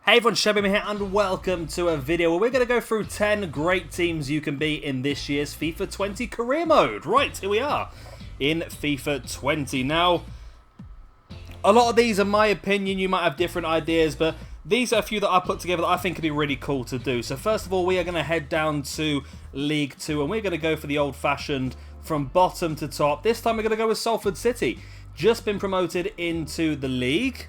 Hey everyone, Shebim here and welcome to a video where we're going to go through 10 great teams you can be in this year's FIFA 20 career mode. Right, here we are in FIFA 20. Now, a lot of these, in my opinion, you might have different ideas, but these are a few that I put together that I think could be really cool to do. So first of all, we are going to head down to League 2 and we're going to go for the old-fashioned from bottom to top. This time we're going to go with Salford City. Just been promoted into the league.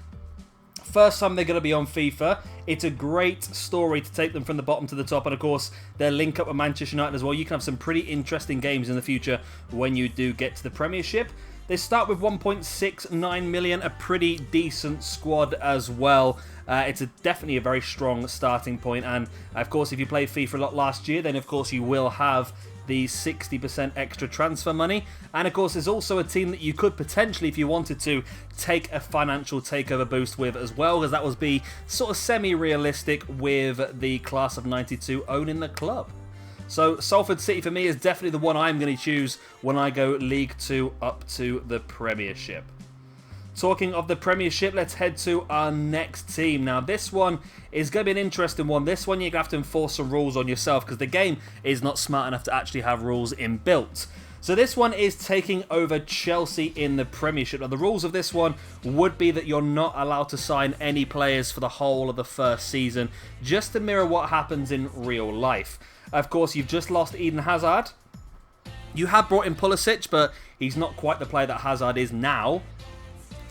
First time they're going to be on FIFA. It's a great story to take them from the bottom to the top. And of course, their link up with Manchester United as well. You can have some pretty interesting games in the future when you do get to the Premiership. They start with 1.69 million, a pretty decent squad as well. It's definitely a very strong starting point. And of course, if you played FIFA a lot last year, then of course you will have the 60% extra transfer money. And of course, there's also a team that you could potentially, if you wanted to, take a financial takeover boost with as well, because that would be sort of semi-realistic with the class of 92 owning the club. So Salford City for me is definitely the one I'm going to choose when I go League 2 up to the Premiership. Talking of the Premiership, let's head to our next team. Now, this one is going to be an interesting one. This one, you're going to have to enforce some rules on yourself because the game is not smart enough to actually have rules inbuilt. So this one is taking over Chelsea in the Premiership. Now, the rules of this one would be that you're not allowed to sign any players for the whole of the first season, just to mirror what happens in real life. Of course, you've just lost Eden Hazard. You have brought in Pulisic, but he's not quite the player that Hazard is now.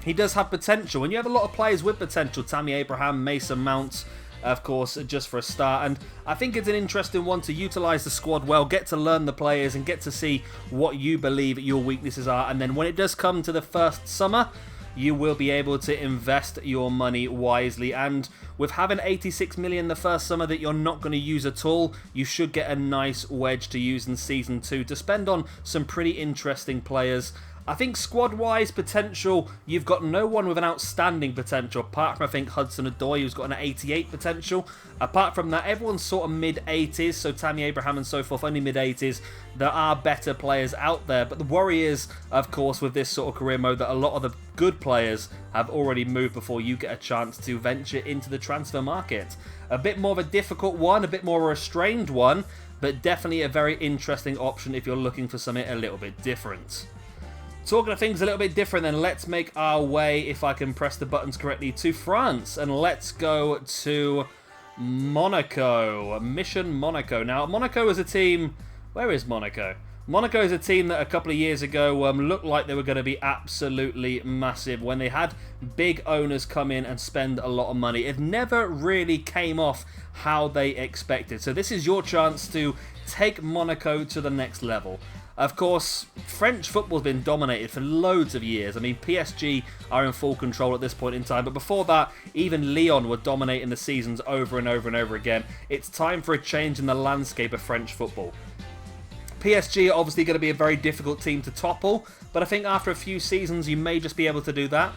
He does have potential, and you have a lot of players with potential. Tammy Abraham, Mason Mount, of course, just for a start. And I think it's an interesting one to utilise the squad well, get to learn the players, and get to see what you believe your weaknesses are. And then when it does come to the first summer, you will be able to invest your money wisely. And with having 86 million the first summer that you're not going to use at all, you should get a nice wedge to use in Season 2 to spend on some pretty interesting players. I think squad-wise potential, you've got no one with an outstanding potential, apart from, I think, Hudson-Odoi, who's got an 88 potential. Apart from that, everyone's sort of mid-80s, so Tammy Abraham and so forth, only mid-80s. There are better players out there, but the worry is, of course, with this sort of career mode, that a lot of the good players have already moved before you get a chance to venture into the transfer market. A bit more of a difficult one, a bit more of a restrained one, but definitely a very interesting option if you're looking for something a little bit different. Talking of things a little bit different, then let's make our way, if I can press the buttons correctly, to France. And let's go to Monaco. Mission Monaco. Now, Monaco is a team... Where is Monaco? Monaco is a team that a couple of years ago looked like they were going to be absolutely massive when they had big owners come in and spend a lot of money. It never really came off how they expected. So this is your chance to take Monaco to the next level. Of course, French football's been dominated for loads of years. I mean, PSG are in full control at this point in time. But before that, even Lyon were dominating the seasons over and over and over again. It's time for a change in the landscape of French football. PSG are obviously going to be a very difficult team to topple. But I think after a few seasons, you may just be able to do that.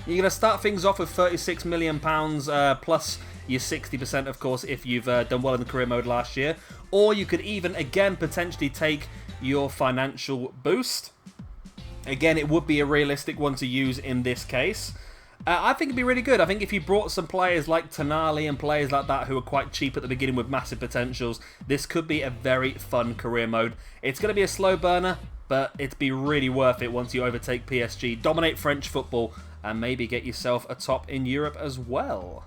You're going to start things off with £36 million plus your 60%, of course, if you've done well in the career mode last year. Or you could even, again, potentially take your financial boost. Again, it would be a realistic one to use in this case. I think it'd be really good. I think if you brought some players like Tonali and players like that who are quite cheap at the beginning with massive potentials, this could be a very fun career mode. It's going to be a slow burner, but it'd be really worth it once you overtake PSG, dominate French football, and maybe get yourself a top in Europe as well.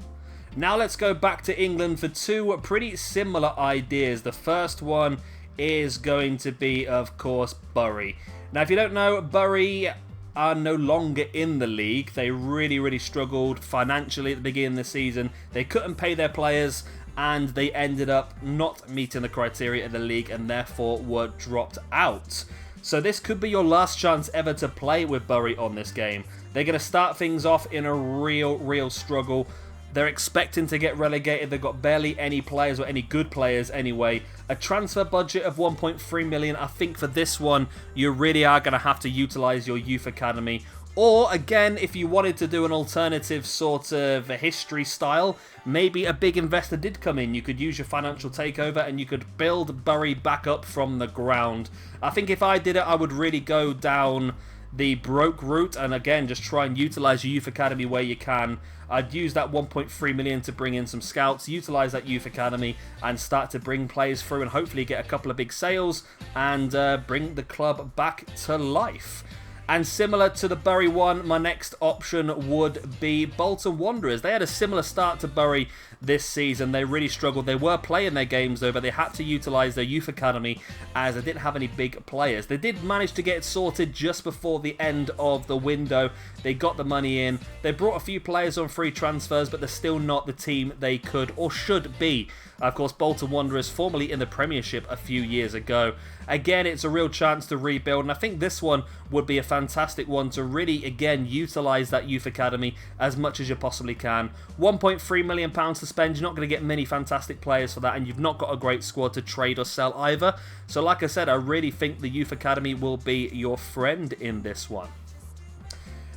Now let's go back to England for two pretty similar ideas. The first one is going to be, of course, Bury. Now, if you don't know, Bury are no longer in the league. They really struggled financially at the beginning of the season. They couldn't pay their players, and they ended up not meeting the criteria of the league and therefore were dropped out. So this could be your last chance ever to play with Bury on this game. They're going to start things off in a real struggle. They're expecting to get relegated. They've got barely any players, or any good players anyway. A transfer budget of 1.3 million. I think for this one, you really are going to have to utilise your youth academy. Or, again, if you wanted to do an alternative sort of history style, maybe a big investor did come in. You could use your financial takeover and you could build Bury back up from the ground. I think if I did it, I would really go down the broke route and again just try and utilize your youth academy where you can. I'd use that 1.3 million to bring in some scouts, utilize that youth academy and start to bring players through and hopefully get a couple of big sales and bring the club back to life. And similar to the Bury one, my next option would be Bolton Wanderers. They had a similar start to Bury this season. They really struggled. They were playing their games though, but they had to utilise their youth academy as they didn't have any big players. They did manage to get it sorted just before the end of the window. They got the money in. They brought a few players on free transfers, but they're still not the team they could or should be. Of course, Bolton Wanderers, formerly in the Premiership a few years ago. Again, it's a real chance to rebuild, and I think this one would be a fantastic one to really, again, utilise that youth academy as much as you possibly can. £1.3 million to spend. You're not going to get many fantastic players for that, and you've not got a great squad to trade or sell either. So like I said, I really think the youth academy will be your friend in this one.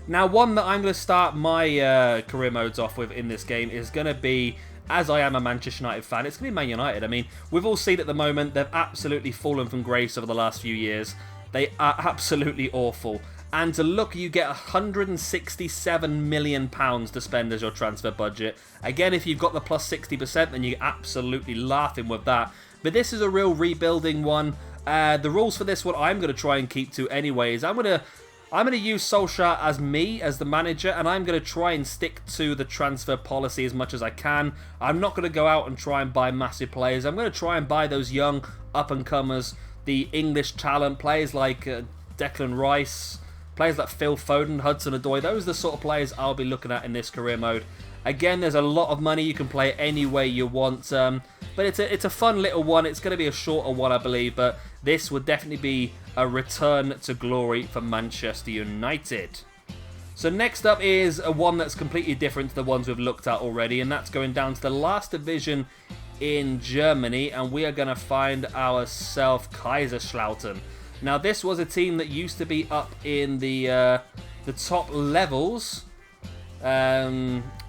Now, one that I'm going to start my career modes off with in this game is going to be, as I am a Manchester United fan, it's going to be Man United. I mean, we've all seen at the moment, they've absolutely fallen from grace over the last few years. They are absolutely awful. And to look, you get £167 million to spend as your transfer budget. Again, if you've got the plus 60%, then you're absolutely laughing with that. But this is a real rebuilding one. The rules for this one I'm going to try and keep to anyways. I'm going to use Solskjaer as me, as the manager, and I'm going to try and stick to the transfer policy as much as I can. I'm not going to go out and try and buy massive players. I'm going to try and buy those young up-and-comers, the English talent, players like Declan Rice, players like Phil Foden, Hudson-Odoi. Those are the sort of players I'll be looking at in this career mode. Again, there's a lot of money. You can play it any way you want. But it's a fun little one. It's going to be a shorter one, I believe. But this would definitely be a return to glory for Manchester United. So next up is a one that's completely different to the ones we've looked at already. And that's going down to the last division in Germany. And we are going to find ourselves Kaiserslautern. Now, this was a team that used to be up in the top levels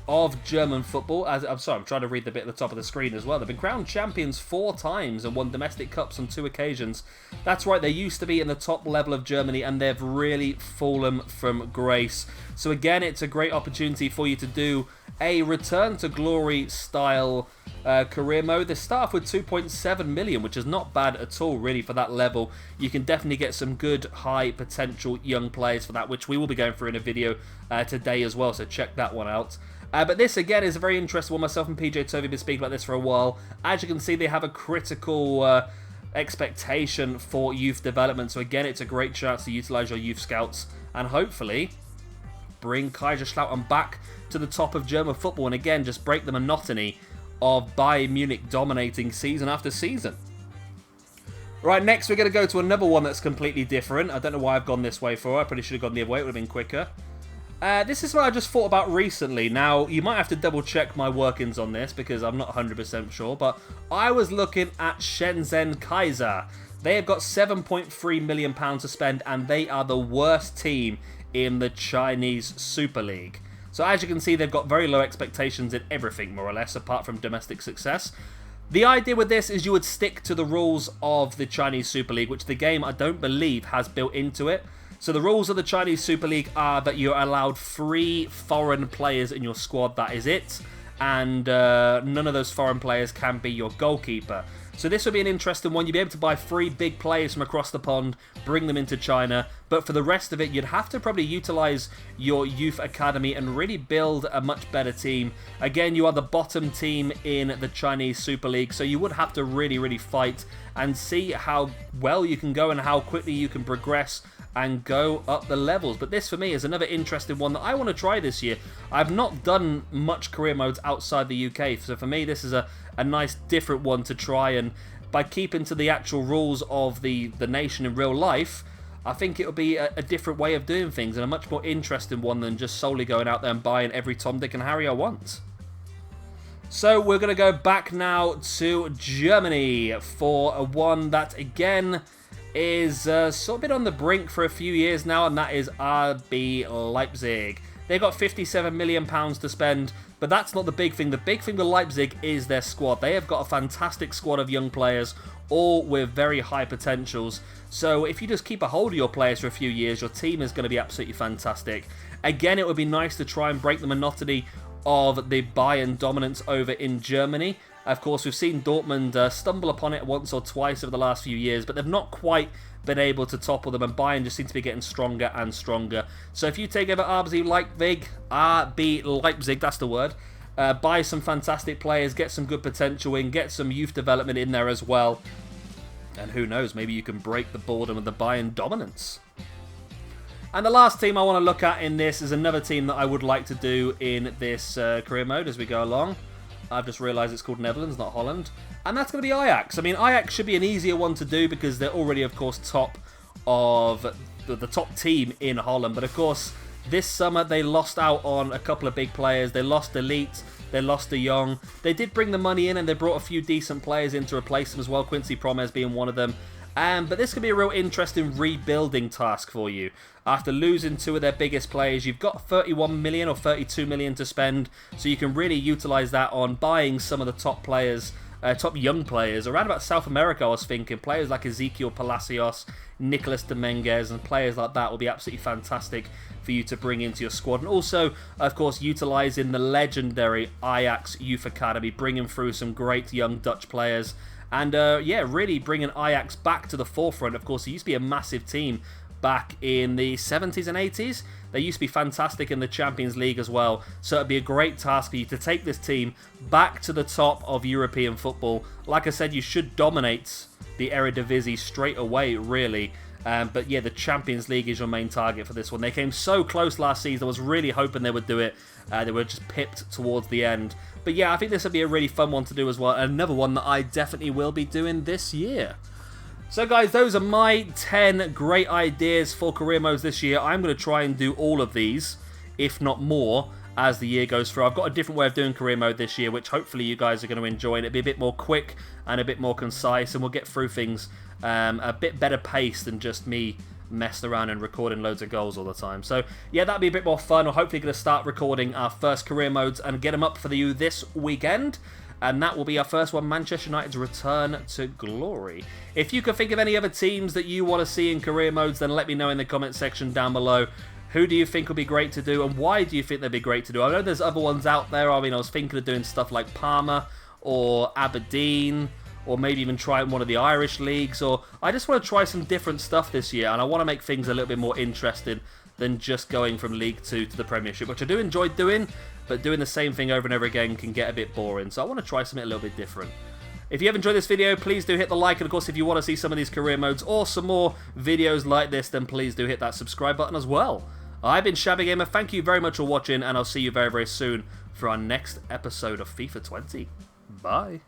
of German football. I'm sorry, I'm trying to read the bit at the top of the screen as well. They've been crowned champions 4 times and won domestic cups on 2 occasions. That's right, they used to be in the top level of Germany and they've really fallen from grace. So again, it's a great opportunity for you to do a return to glory style career mode. They start off with 2.7 million, which is not bad at all really for that level. You can definitely get some good high potential young players for that, which we will be going through in a video today as well, so check that one out. But this again is a very interesting one. Myself and PJ Toby have been speaking about this for a while. As you can see, they have a critical expectation for youth development, so again it's a great chance to utilise your youth scouts and hopefully bring Kaiserslautern back to the top of German football and again just break the monotony of Bayern Munich dominating season after season. Right, next we're going to go to another one that's completely different. I don't know why I've gone this way for. I probably should have gone the other way. It would have been quicker. This is what I just thought about recently. Now, you might have to double check my workings on this because I'm not 100% sure, but I was looking at Shenzhen Kaiser. They have got £7.3 million to spend and they are the worst team in the Chinese Super League. So as you can see, they've got very low expectations in everything, more or less, apart from domestic success. The idea with this is you would stick to the rules of the Chinese Super League, which the game, I don't believe, has built into it. So the rules of the Chinese Super League are that you're allowed 3 foreign players in your squad, that is it. And none of those foreign players can be your goalkeeper. So this would be an interesting one. You'd be able to buy 3 big players from across the pond, bring them into China. But for the rest of it, you'd have to probably utilise your youth academy and really build a much better team. Again, you are the bottom team in the Chinese Super League, so you would have to really, really fight and see how well you can go and how quickly you can progress and go up the levels. But this for me is another interesting one that I want to try this year. I've not done much career modes outside the UK, so for me this is a nice different one to try, and by keeping to the actual rules of the nation in real life, I think it'll be a different way of doing things and a much more interesting one than just solely going out there and buying every Tom, Dick and Harry I want. So we're going to go back now to Germany for a one that again is sort of been on the brink for a few years now, and that is RB Leipzig. They've got £57 million to spend, but that's not the big thing. The big thing with Leipzig is their squad. They have got a fantastic squad of young players, all with very high potentials. So if you just keep a hold of your players for a few years, your team is going to be absolutely fantastic. Again, it would be nice to try and break the monotony of the Bayern dominance over in Germany. Of course, we've seen Dortmund stumble upon it once or twice over the last few years, but they've not quite been able to topple them, and Bayern just seems to be getting stronger and stronger. So if you take over RB Leipzig, that's the word, buy some fantastic players, get some good potential in, get some youth development in there as well, and who knows, maybe you can break the boredom of the Bayern dominance. And the last team I want to look at in this is another team that I would like to do in this career mode as we go along. I've just realised it's called Netherlands, not Holland. And that's going to be Ajax. I mean, Ajax should be an easier one to do because they're already, of course, top of the top team in Holland. But, of course, this summer they lost out on a couple of big players. They lost Elite, they lost De Jong. They did bring the money in and they brought a few decent players in to replace them as well, Quincy Promes being one of them. But this could be a real interesting rebuilding task for you. After losing two of their biggest players, you've got 31 million or 32 million to spend, so you can really utilise that on buying some of the top players, top young players. Around about South America, I was thinking, players like Ezequiel Palacios, Nicolas Dominguez, and players like that will be absolutely fantastic for you to bring into your squad. And also, of course, utilising the legendary Ajax Youth Academy, bringing through some great young Dutch players. And, yeah, really bringing Ajax back to the forefront. Of course, it used to be a massive team back in the 70s and 80s. They used to be fantastic in the Champions League as well. So it'd be a great task for you to take this team back to the top of European football. Like I said, you should dominate the Eredivisie straight away, really. But yeah, the Champions League is your main target for this one. They came so close last season. I was really hoping they would do it. They were just pipped towards the end. But yeah, I think this would be a really fun one to do as well. Another one that I definitely will be doing this year. So guys, those are my 10 great ideas for career modes this year. I'm going to try and do all of these, if not more, as the year goes through. I've got a different way of doing career mode this year, which hopefully you guys are going to enjoy. And it'll be a bit more quick and a bit more concise, and we'll get through things a bit better paced than just me messing around and recording loads of goals all the time. So yeah, that'll be a bit more fun. We're hopefully going to start recording our first career modes and get them up for you this weekend. And that will be our first one, Manchester United's return to glory. If you can think of any other teams that you want to see in career modes, then let me know in the comment section down below. Who do you think would be great to do, and why do you think they'd be great to do? I know there's other ones out there. I mean, I was thinking of doing stuff like Parma or Aberdeen, or maybe even trying one of the Irish leagues. Or I just want to try some different stuff this year, and I want to make things a little bit more interesting than just going from League 2 to the Premiership, which I do enjoy doing, but doing the same thing over and over again can get a bit boring. So I want to try something a little bit different. If you have enjoyed this video, please do hit the like, and of course if you want to see some of these career modes or some more videos like this, then please do hit that subscribe button as well. I've been Shabby Gamer, thank you very much for watching, and I'll see you very, very soon for our next episode of FIFA 20. Bye.